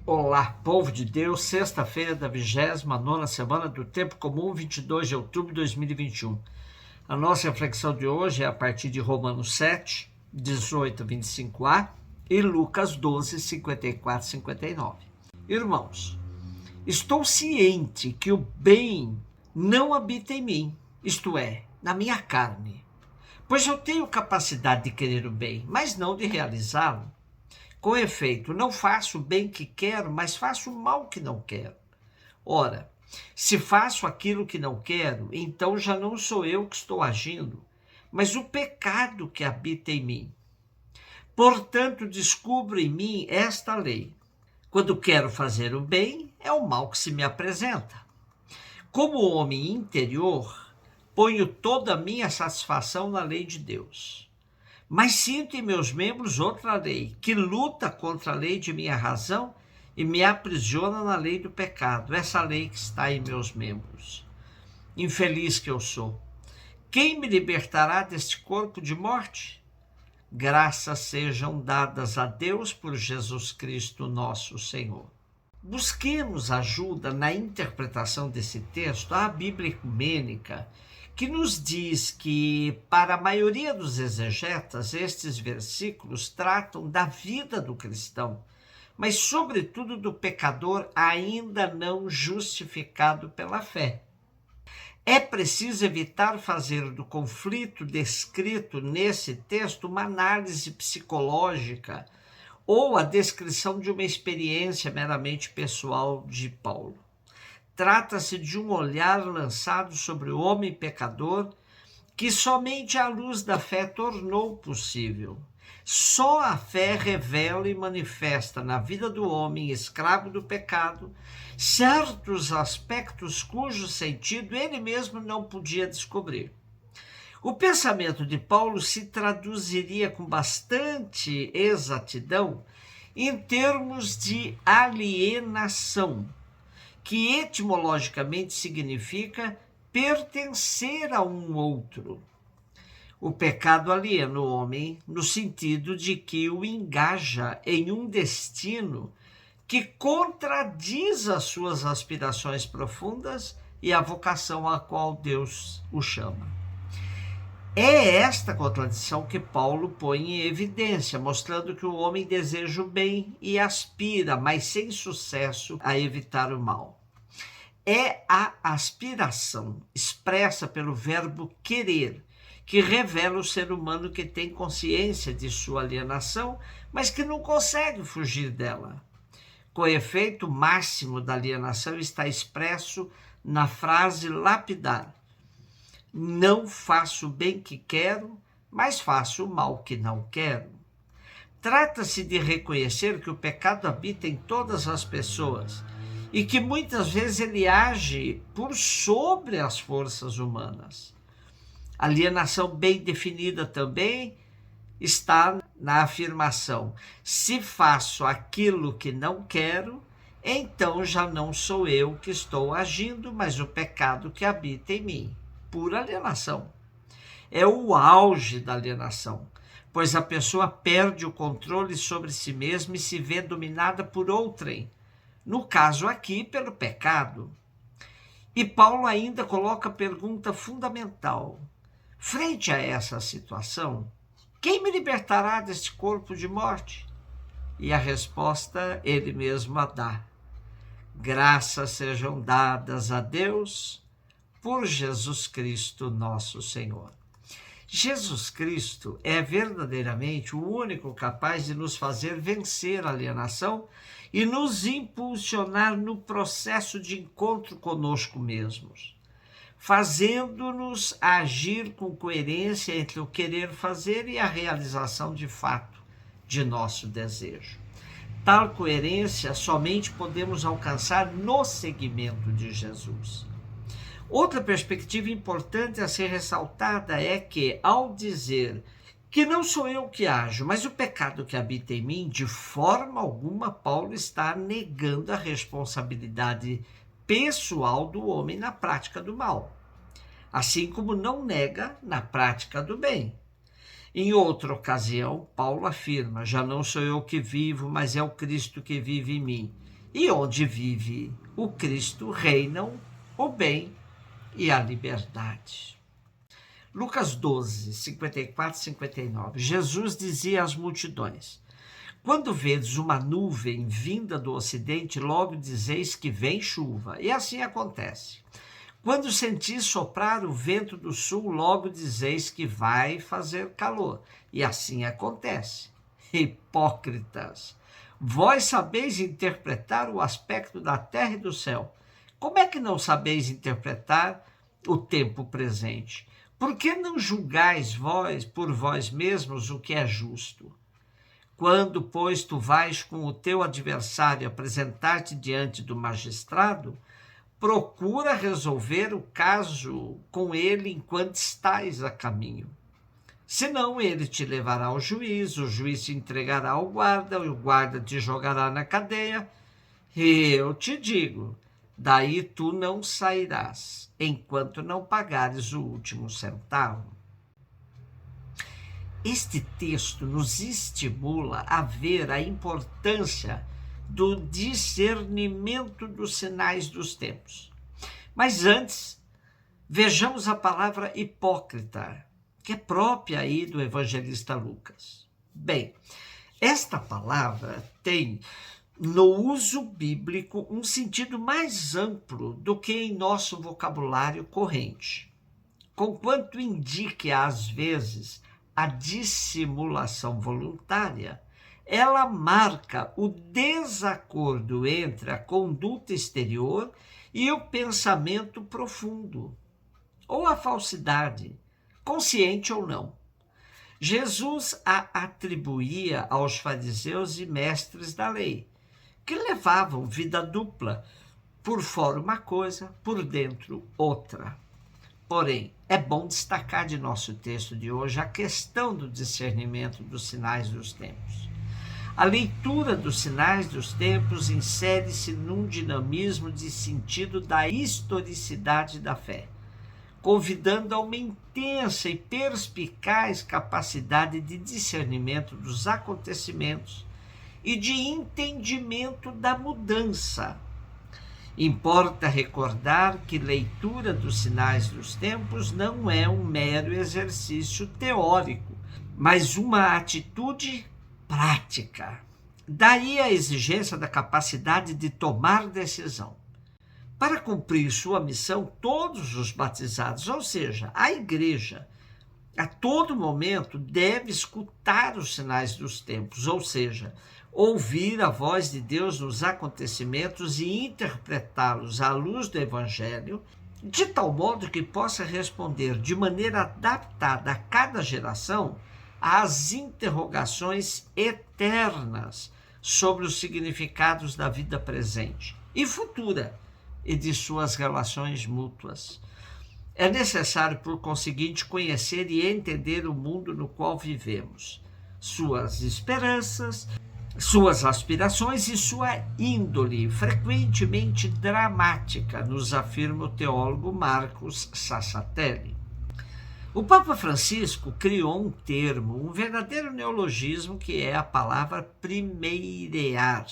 Olá, povo de Deus, sexta-feira da 29ª semana do Tempo Comum, 22 de outubro de 2021. A nossa reflexão de hoje é a partir de Romanos 7, 18 a 25a e Lucas 12, 54 a 59. Irmãos, estou ciente que o bem não habita em mim, isto é, na minha carne, pois eu tenho capacidade de querer o bem, mas não de realizá-lo. Com efeito, não faço o bem que quero, mas faço o mal que não quero. Ora, se faço aquilo que não quero, então já não sou eu que estou agindo, mas o pecado que habita em mim. Portanto, descubro em mim esta lei. Quando quero fazer o bem, é o mal que se me apresenta. Como homem interior, ponho toda a minha satisfação na lei de Deus. Mas sinto em meus membros outra lei, que luta contra a lei de minha razão e me aprisiona na lei do pecado, essa lei que está em meus membros. Infeliz que eu sou! Quem me libertará deste corpo de morte? Graças sejam dadas a Deus por Jesus Cristo, nosso Senhor. Busquemos ajuda na interpretação desse texto à Bíblia Ecumênica, que nos diz que, para a maioria dos exegetas, estes versículos tratam da vida do cristão, mas, sobretudo, do pecador ainda não justificado pela fé. É preciso evitar fazer do conflito descrito nesse texto uma análise psicológica ou a descrição de uma experiência meramente pessoal de Paulo. Trata-se de um olhar lançado sobre o homem pecador que somente a luz da fé tornou possível. Só a fé revela e manifesta na vida do homem escravo do pecado certos aspectos cujo sentido ele mesmo não podia descobrir. O pensamento de Paulo se traduziria com bastante exatidão em termos de alienação, que etimologicamente significa pertencer a um outro. O pecado aliena o homem no sentido de que o engaja em um destino que contradiz as suas aspirações profundas e a vocação a qual Deus o chama. É esta contradição que Paulo põe em evidência, mostrando que o homem deseja o bem e aspira, mas sem sucesso, a evitar o mal. É a aspiração expressa pelo verbo querer, que revela o ser humano que tem consciência de sua alienação, mas que não consegue fugir dela. Com efeito, o máximo da alienação está expresso na frase lapidar: não faço o bem que quero, mas faço o mal que não quero. Trata-se de reconhecer que o pecado habita em todas as pessoas e que muitas vezes ele age por sobre as forças humanas. A alienação bem definida também está na afirmação: se faço aquilo que não quero, então já não sou eu que estou agindo, mas o pecado que habita em mim. Pura alienação. É o auge da alienação, pois a pessoa perde o controle sobre si mesma e se vê dominada por outrem, no caso aqui pelo pecado. E Paulo ainda coloca a pergunta fundamental: frente a essa situação, quem me libertará deste corpo de morte? E a resposta ele mesmo a dá: graças sejam dadas a Deus por Jesus Cristo, nosso Senhor. Jesus Cristo é verdadeiramente o único capaz de nos fazer vencer a alienação e nos impulsionar no processo de encontro conosco mesmos, fazendo-nos agir com coerência entre o querer fazer e a realização de fato de nosso desejo. Tal coerência somente podemos alcançar no seguimento de Jesus. Outra perspectiva importante a ser ressaltada é que, ao dizer que não sou eu que ajo, mas o pecado que habita em mim, de forma alguma Paulo está negando a responsabilidade pessoal do homem na prática do mal, assim como não nega na prática do bem. Em outra ocasião, Paulo afirma: já não sou eu que vivo, mas é o Cristo que vive em mim. E onde vive o Cristo reinam o bem e a liberdade. Lucas 12, 54 e 59. Jesus dizia às multidões: quando vedes uma nuvem vinda do ocidente, logo dizeis que vem chuva. E assim acontece. Quando sentis soprar o vento do sul, logo dizeis que vai fazer calor. E assim acontece. Hipócritas! Vós sabeis interpretar o aspecto da terra e do céu. Como é que não sabeis interpretar o tempo presente? Por que não julgais vós por vós mesmos o que é justo? Quando, pois, tu vais com o teu adversário apresentar-te diante do magistrado, procura resolver o caso com ele enquanto estás a caminho. Senão ele te levará ao juiz, o juiz te entregará ao guarda, e o guarda te jogará na cadeia. E eu te digo, daí tu não sairás, enquanto não pagares o último centavo. Este texto nos estimula a ver a importância do discernimento dos sinais dos tempos. Mas antes, vejamos a palavra hipócrita, que é própria aí do evangelista Lucas. Bem, esta palavra tem, no uso bíblico, um sentido mais amplo do que em nosso vocabulário corrente, conquanto indique, às vezes, a dissimulação voluntária. Ela marca o desacordo entre a conduta exterior e o pensamento profundo, ou a falsidade, consciente ou não. Jesus a atribuía aos fariseus e mestres da lei, que levavam vida dupla, por fora uma coisa, por dentro outra. Porém, é bom destacar de nosso texto de hoje a questão do discernimento dos sinais dos tempos. A leitura dos sinais dos tempos insere-se num dinamismo de sentido da historicidade da fé, convidando a uma intensa e perspicaz capacidade de discernimento dos acontecimentos e de entendimento da mudança. Importa recordar que leitura dos sinais dos tempos não é um mero exercício teórico, mas uma atitude prática. Daí a exigência da capacidade de tomar decisão. Para cumprir sua missão, todos os batizados, ou seja, a igreja, a todo momento deve escutar os sinais dos tempos, ou seja, ouvir a voz de Deus nos acontecimentos e interpretá-los à luz do Evangelho, de tal modo que possa responder de maneira adaptada a cada geração às interrogações eternas sobre os significados da vida presente e futura e de suas relações mútuas. É necessário, por conseguinte, conhecer e entender o mundo no qual vivemos, suas esperanças, suas aspirações e sua índole, frequentemente dramática, nos afirma o teólogo Marcos Sassatelli. O Papa Francisco criou um termo, um verdadeiro neologismo, que é a palavra primeirear,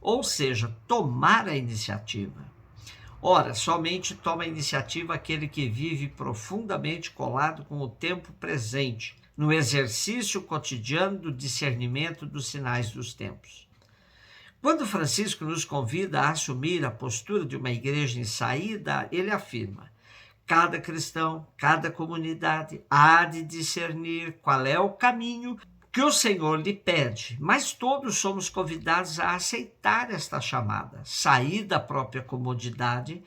ou seja, tomar a iniciativa. Ora, somente toma a iniciativa aquele que vive profundamente colado com o tempo presente, no exercício cotidiano do discernimento dos sinais dos tempos. Quando Francisco nos convida a assumir a postura de uma igreja em saída, ele afirma: cada cristão, cada comunidade há de discernir qual é o caminho que o Senhor lhe pede, mas todos somos convidados a aceitar esta chamada, sair da própria comodidade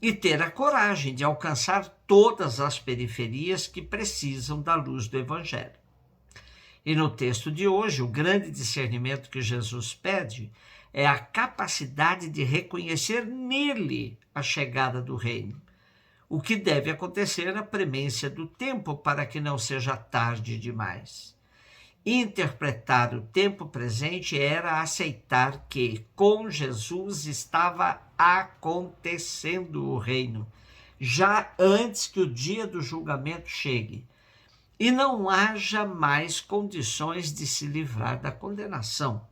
e ter a coragem de alcançar todas as periferias que precisam da luz do Evangelho. E no texto de hoje, o grande discernimento que Jesus pede é a capacidade de reconhecer nele a chegada do reino, o que deve acontecer na premência do tempo para que não seja tarde demais. Interpretar o tempo presente era aceitar que, com Jesus, estava acontecendo o reino, já antes que o dia do julgamento chegue, e não haja mais condições de se livrar da condenação.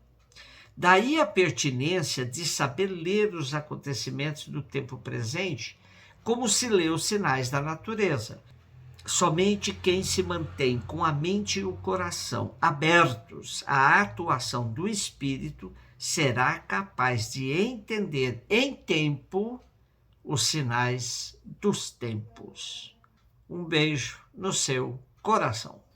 Daí a pertinência de saber ler os acontecimentos do tempo presente, como se lê os sinais da natureza. Somente quem se mantém com a mente e o coração abertos à atuação do Espírito será capaz de entender em tempo os sinais dos tempos. Um beijo no seu coração.